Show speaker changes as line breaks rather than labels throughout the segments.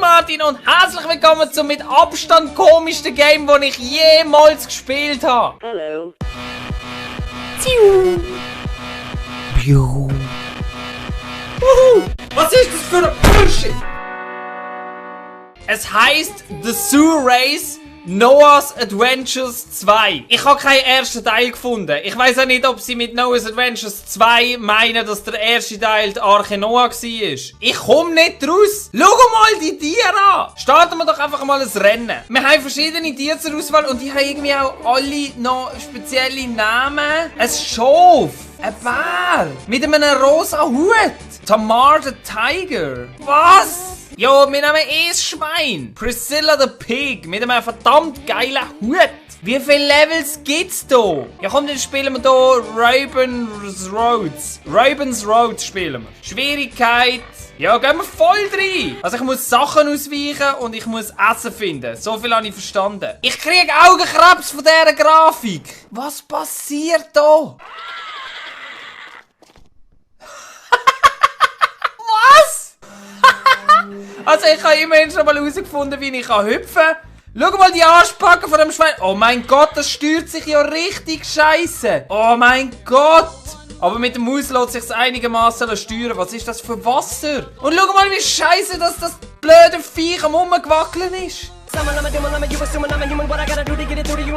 Martin und herzlich willkommen zum mit Abstand komischsten Game, das ich jemals gespielt habe.
Hallo.
Was ist das für ein Bullshit? Es heisst The Zoo Race Noah's Adventures 2. Ich habe keinen ersten Teil gefunden. Ich weiß auch nicht, ob sie mit Noah's Adventures 2 meinen, dass der erste Teil die Arche Noah war. Ich komme nicht raus. Schau mal die Tiere an. Starten wir doch einfach mal ein Rennen. Wir haben verschiedene Tiere zur Auswahl und die haben irgendwie auch alle noch spezielle Namen. Ein Schaf. Ein Bär. Mit einem rosa Hut. Tamar the Tiger. Was? Jo, wir nehmen ein Schwein. Priscilla the Pig mit einem verdammt geilen Hut. Wie viele Levels gibt's da? Ja komm, dann spielen wir hier Raven's Roads spielen wir. Schwierigkeit. Ja, gehen wir voll rein. Also ich muss Sachen ausweichen und ich muss Essen finden. So viel habe ich verstanden. Ich kriege Augenkrebs von dieser Grafik. Was passiert da? Also ich habe immerhin schon mal herausgefunden, wie ich hüpfen kann. Schau mal die Arschbacken von dem Schwein. Oh mein Gott, das steuert sich ja richtig scheiße. Oh mein Gott. Aber mit dem Maus lässt sich einigermaßen steuern. Was ist das für Wasser? Und schau mal, wie scheiße das blöde Viech am Rumgewackeln ist.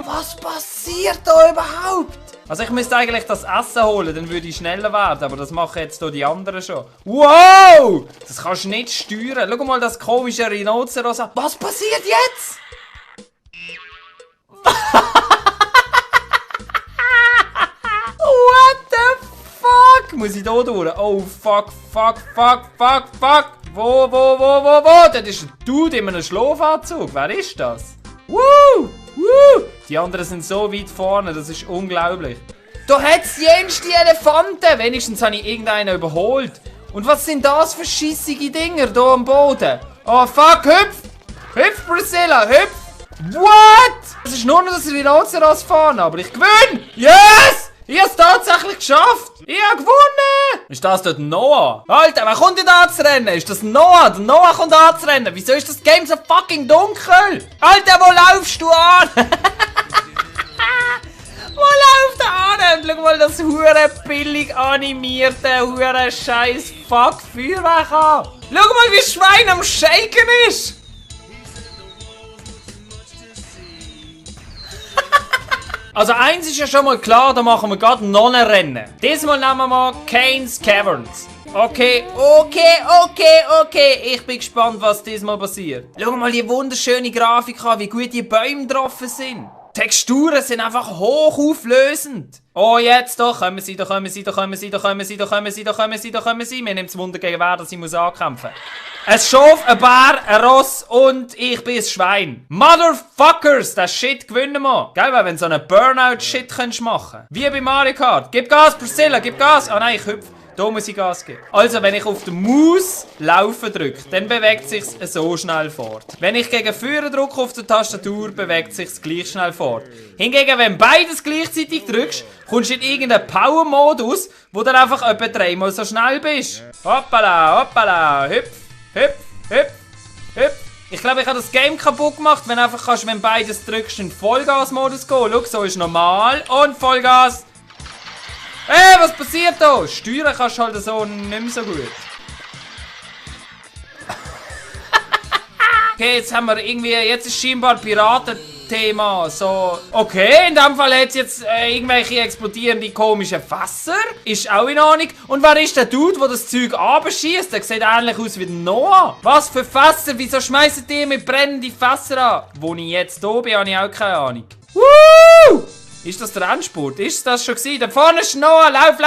Was passiert da überhaupt? Also ich müsste eigentlich das Essen holen, dann würde ich schneller werden, aber das machen jetzt hier die anderen schon. Wow! Das kannst du nicht steuern. Schau mal das komische Rhinoceros an. Was passiert jetzt? What the fuck? Muss ich da durch? Oh fuck. Wo? Das ist ein Dude in einem Schlafanzug. Wer ist das? Woo! Die anderen sind so weit vorne, das ist unglaublich. Da hat's jenste Elefanten. Wenigstens habe ich irgendeinen überholt. Und was sind das für schissige Dinger hier am Boden? Oh fuck, hüpf! Hüpf, Priscilla, hüpf! What? Das ist nur noch das Rhinoceros vorne, aber ich gewinne! Yes! Ich habe es tatsächlich geschafft! Ich habe gewonnen! Ist das dort Noah? Alter, wer kommt denn da zu rennen? Ist das Noah? Der Noah kommt da zu rennen. Wieso ist das Game so fucking dunkel? Alter, wo laufst du an? Wo läuft er an? Und schau mal das hure billig animierte, hure scheiß fuck Feuerwerk an. Schau mal, wie das Schwein am Shaken ist. Also eins ist ja schon mal klar, da machen wir gerade noch ein Rennen. Diesmal nehmen wir mal Kane's Caverns. Okay. Ich bin gespannt, was diesmal passiert. Schau mal die wunderschöne Grafik an, wie gut die Bäume getroffen sind. Texturen sind einfach hochauflösend. Oh, jetzt doch, kommen sie. Mir nimmt es Wunder, gegen wer dass ich ankämpfen muss. Ein Schaf, ein Bär, ein Ross und ich bin ein Schwein. Motherfuckers, das Shit gewinnen wir. Gell, weil wenn so einen Burnout-Shit machen könntest. Wie bei Mario Kart. Gib Gas, Priscilla, gib Gas. Ah nein, ich hüpfe. Da muss ich Gas geben. Also, wenn ich auf den Maus laufen drücke, dann bewegt es sich so schnell fort. Wenn ich gegen Führer drücke auf der Tastatur, bewegt es sich gleich schnell fort. Hingegen, wenn beides gleichzeitig drückst, kommst du in irgendeinen Power-Modus, wo du einfach etwa dreimal so schnell bist. Hoppala, hüpf. Ich glaube, ich habe das Game kaputt gemacht, wenn einfach kannst, wenn beides drückst, in Vollgas-Modus gehen. Schau, so ist normal und Vollgas. Hey, was passiert da? Steuern kannst du halt so nicht mehr so gut. Okay, jetzt haben wir irgendwie, jetzt ist scheinbar Piratenthema. So, okay, in dem Fall hat es jetzt irgendwelche explodierende komische Fässer. Ist auch in Ordnung. Und wer ist der Dude, der das Zeug abschießt? Der sieht ähnlich aus wie Noah. Was für Fässer? Wieso schmeißen die mit brennenden Fässer an? Wo ich jetzt hier bin, habe ich auch keine Ahnung. Woo! Ist das der Endspurt? Ist das schon gewesen? Da vorne ist Noah. Lauf.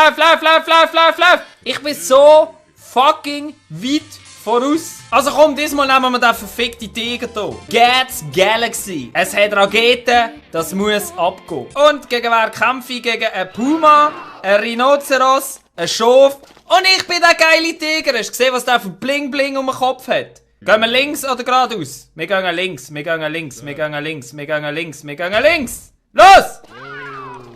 Ich bin so fucking weit voraus. Also komm, diesmal nehmen wir den verfickten Tiger hier. Gats Galaxy. Es hat Raketen, das muss abgehen. Und gegen wer kämpfe ich? Gegen einen Puma, einen Rhinoceros, einen Schaf und ich bin der geile Tiger. Hast du gesehen, was der für Bling Bling um den Kopf hat? Gehen wir links oder geradeaus? Wir gehen links. Los!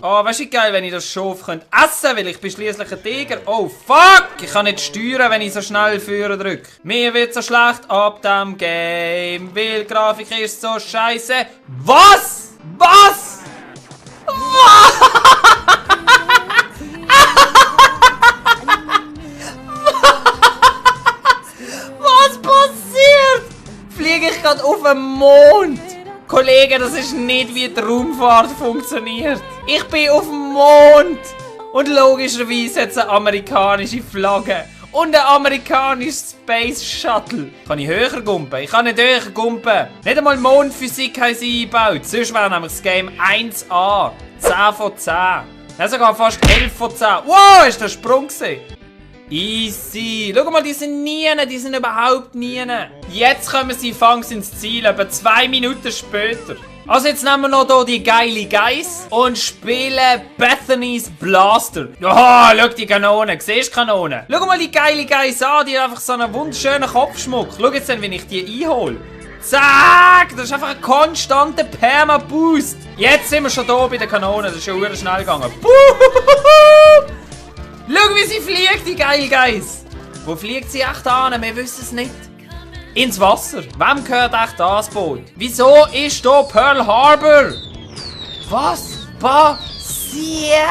Oh, weißt du, wie geil, wenn ich das Schaf könnte essen, weil ich bin schliesslich ein Tiger. Oh, fuck! Ich kann nicht steuern, wenn ich so schnell Führer drücke. Mir wird so schlecht ab dem Game, weil die Grafik ist so scheiße. Was? Was? Was passiert? Fliege ich gerade auf den Mond? Kollege, das ist nicht, wie die Raumfahrt funktioniert. Ich bin auf dem Mond. Und logischerweise hat es eine amerikanische Flagge. Und ein amerikanisches Space Shuttle. Kann ich höher gumpen? Ich kann nicht höher gumpen. Nicht einmal Mondphysik haben sie eingebaut. Sonst wäre nämlich das Game 1A. 10 von 10. Ja, sogar fast 11 von 10. Wow, ist das Sprung gewesen? Easy. Schau mal, die sind nie, die sind überhaupt nie. Jetzt kommen sie fangs ins Ziel, etwa 2 Minuten später. Also jetzt nehmen wir noch hier die geile Geiss und spielen Bethany's Blaster. Ja, schau die Kanone. Siehst du Kanone? Schau mal die geile Geiss an, die hat einfach so einen wunderschönen Kopfschmuck. Schau jetzt dann, wie ich die einhole. Zack! Das ist einfach ein konstanter Perma-Boost. Jetzt sind wir schon hier bei der Kanone. Das ist schon sehr schnell gegangen. Schau, wie sie fliegt, die geile Geiss. Wo fliegt sie echt an? Wir wissen es nicht. Ins Wasser. Wem gehört echt das Boot? Wieso ist hier Pearl Harbor? Was passiert?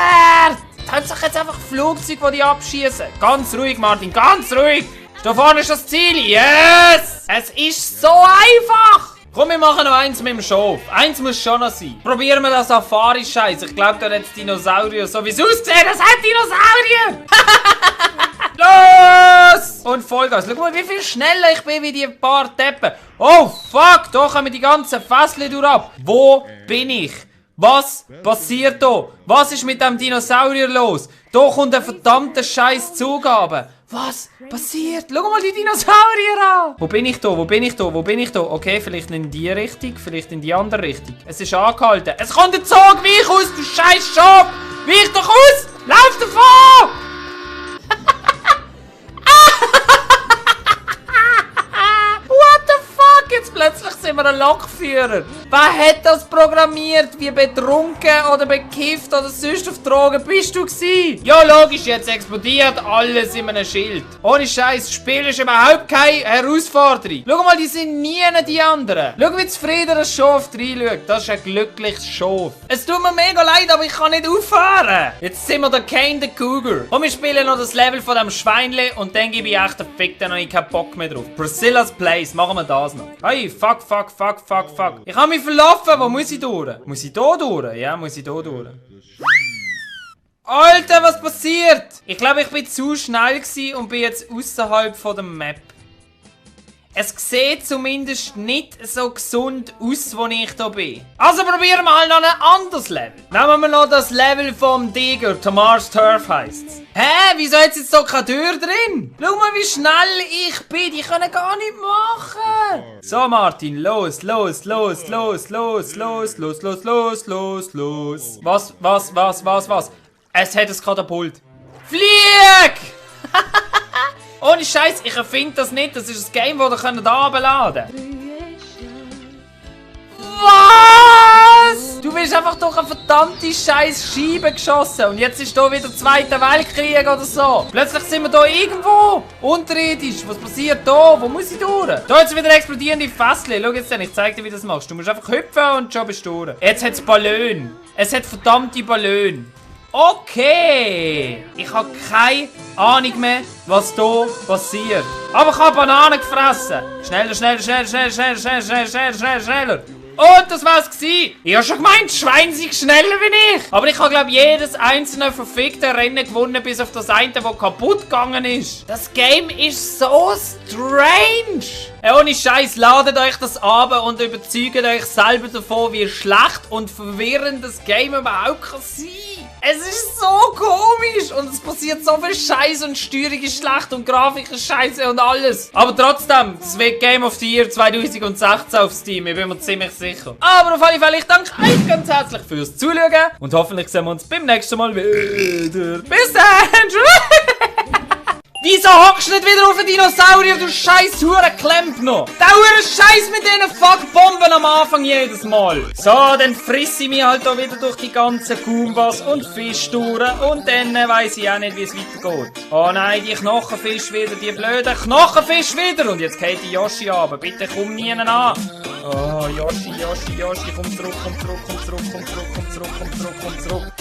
Hauptsache jetzt einfach Flugzeuge, die die abschießen. Ganz ruhig, Martin, ganz ruhig. Da vorne ist das Ziel. Yes! Es ist so einfach. Komm, wir machen noch eins mit dem Schaf. Eins muss schon noch sein. Probieren wir den Safari-Scheiß. Ich glaube, da hat es Dinosaurier. So wie es aussieht, das hat Dinosaurier. Los! Und Vollgas. Schau mal, wie viel schneller ich bin wie die paar Deppen. Oh, fuck. Da kommen die ganzen Fässchen durch ab. Wo bin ich? Was passiert da? Was ist mit dem Dinosaurier los? Da kommt ein verdammter Scheiß Zugabe. Was passiert? Schau mal die Dinosaurier an! Wo bin ich da? Wo bin ich da? Wo bin ich da? Okay, vielleicht in die Richtung, vielleicht in die andere Richtung. Es ist angehalten. Es kommt ein Zug! Weich aus, du scheiß Schaf! Weich doch aus! Lauf davon! What the fuck? Jetzt plötzlich sind wir ein Lokführer. Wer hat das programmiert? Wie betrunken oder bekifft oder sonst auf Drogen bist du gewesen? Ja, logisch, jetzt explodiert alles in einem Schild. Ohne Scheiß, das Spiel ist überhaupt keine Herausforderung. Schau mal, die sind nie die anderen. Schau, wie zufrieden das Schaf reinschaut. Das ist ein glückliches Schaf. Es tut mir mega leid, aber ich kann nicht aufhören. Jetzt sind wir der Kane the Cougar. Und wir spielen noch das Level von dem Schweinle und dann gebe ich echt den Fick, dann habe ich keinen Bock mehr drauf. Priscilla's Place, machen wir das noch. Hey, fuck. Ich habe mich verlaufen, wo muss ich durch? Muss ich hier durch? Ja, muss ich hier durch. Alter, was passiert? Ich glaube, ich bin zu schnell gewesen und bin jetzt außerhalb von der Map. Es sieht zumindest nicht so gesund aus, wo ich hier bin. Also probieren wir halt noch ein anderes Level. Nehmen wir noch das Level vom Tiger, Tamar's Turf heisst's. Hä? Wieso hat jetzt so keine Tür drin? Schau mal, wie schnell ich bin. Die können gar nicht machen. So, Martin, los. Was? Es hat ein Katapult. Flieg! Ohne Scheiß, ich erfinde das nicht. Das ist ein Game, das ihr herunterladen könnt. Was? Du bist einfach durch eine verdammte scheiß Scheibe geschossen. Und jetzt ist hier wieder Zweiter Weltkrieg oder so. Plötzlich sind wir hier irgendwo unterirdisch. Was passiert hier? Wo muss ich durch? Da jetzt wieder explodierende Fässchen. Schau jetzt, ich zeig dir, wie du das machst. Du musst einfach hüpfen und schon bist du durch. Jetzt hat es Ballon. Es hat verdammte Ballon. Okay. Ich habe keine Ahnung mehr, was hier passiert. Aber ich habe Bananen gefressen. Schneller. Und das war's gewesen. Ich habe schon gemeint, die Schweine sind schneller wie ich. Aber ich habe, glaube ich, jedes einzelne verfickte Rennen gewonnen, bis auf das eine, das kaputt gegangen ist. Das Game ist so strange. Ohne Scheiß, ladet euch das ab und überzeugt euch selber davon, wie schlecht und verwirrend das Game überhaupt kann sein. Es ist so komisch und es passiert so viel Scheiß und Steuerung ist schlecht und Grafik ist scheiße und alles. Aber trotzdem, es wird Game of the Year 2016 auf Steam, ich bin mir ziemlich sicher. Aber auf alle Fälle, ich danke euch ganz herzlich fürs Zuschauen und hoffentlich sehen wir uns beim nächsten Mal wieder. Bis dann! Wieso hockst du nicht wieder auf den Dinosaurier, du scheiß Hurenklempner? Dauer Scheiß mit diesen Fuckbomben am Anfang jedes Mal. So, dann friss ich mich halt da wieder durch die ganzen Goombas und Fischtouren und dann weiss ich auch nicht, wie es weitergeht. Oh nein, die Knochenfisch wieder, die blöden Knochenfisch wieder. Und jetzt geht die Yoshi runter. Bitte komm nie an. Oh, Yoshi, komm zurück, komm zurück, komm zurück, komm zurück, komm zurück, komm zurück, komm zurück, komm zurück.